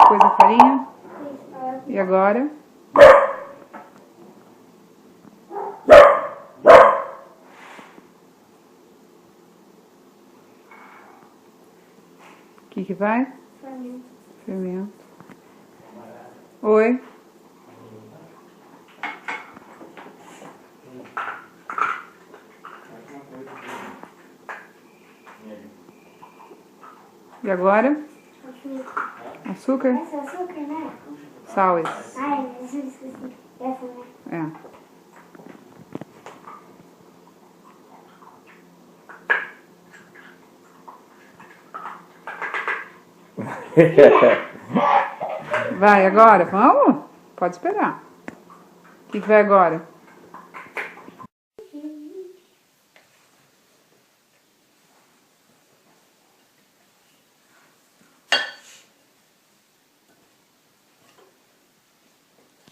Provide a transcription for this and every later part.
pôs a farinha. E agora? O que vai? Fermento. Fermento. Oi. E agora? Açúcar? Esse é açúcar, né? Sal esse. Ai, mas eu esqueci. Essa, né? É. Vai agora? Vamos? Pode esperar. O que vai agora?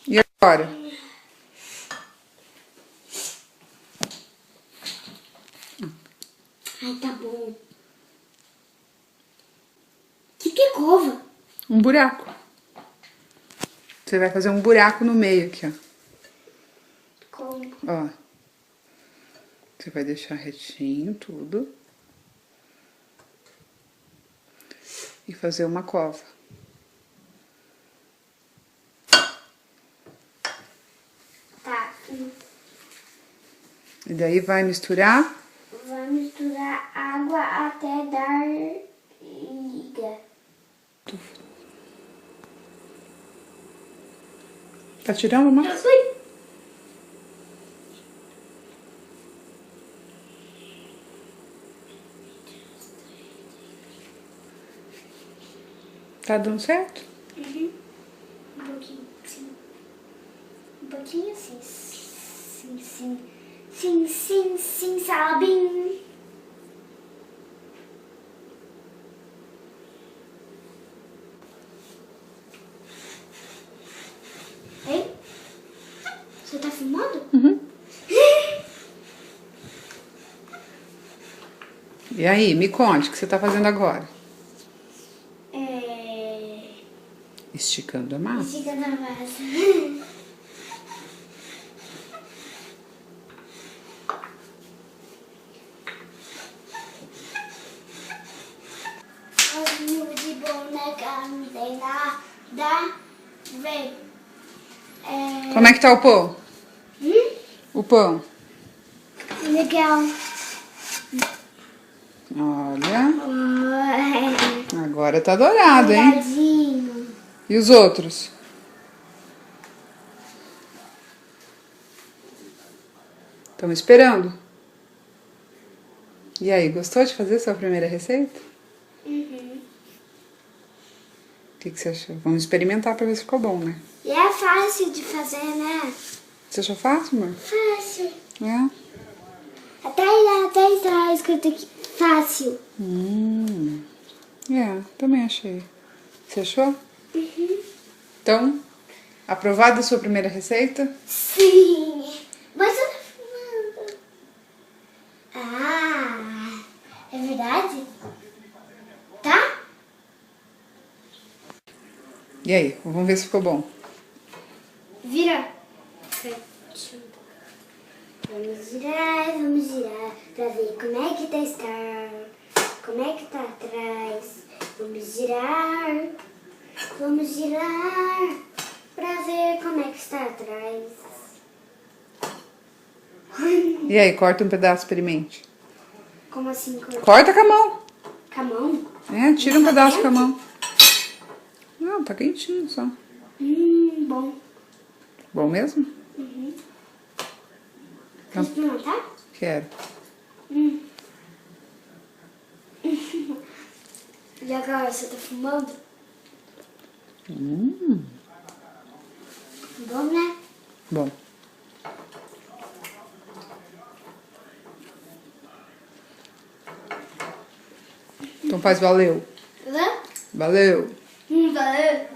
E agora? Ai, tá bom. Que é cova? Um buraco. Você vai fazer um buraco no meio aqui, ó. Como? Ó. Você vai deixar retinho tudo. E fazer uma cova. Tá. E daí vai misturar. Vai misturar água até dar liga. Tá tirando mais? Tá dando certo? Uhum. Um pouquinho, sim. Um pouquinho assim. Sim, sim. Sim, sim, sim, sabem. Ei? Você tá filmando? Uhum. E aí, me conte o que você tá fazendo agora. Esticando a massa. Esticando a massa. De boneca não tem nada a ver. Como é que tá o pão? O pão. Legal. Olha. Agora tá dourado, hein? Douradinho. E os outros? Estão esperando? E aí, gostou de fazer sua primeira receita? Uhum. O que você achou? Vamos experimentar pra ver se ficou bom, né? E é fácil de fazer, né? Você achou fácil, amor? Fácil. É? Até está escrito aqui, fácil. É, também achei. Você achou? Uhum. Então, aprovada a sua primeira receita? Sim. Mas eu tô fumando. Ah, é verdade? Tá? E aí, vamos ver se ficou bom. Vira. Vamos girar pra ver como é que tá como é que tá atrás. Vamos girar pra ver como é que está atrás. E aí, corta um pedaço, experimente. Como assim? Corta com a mão. Com a mão? É, tira um pedaço com a mão. Não, tá quentinho só. Bom. Bom mesmo? Quer experimentar? Quero. E agora, você tá fumando? Bom, né? Bom. Então faz valeu. Hã? Valeu. Valeu.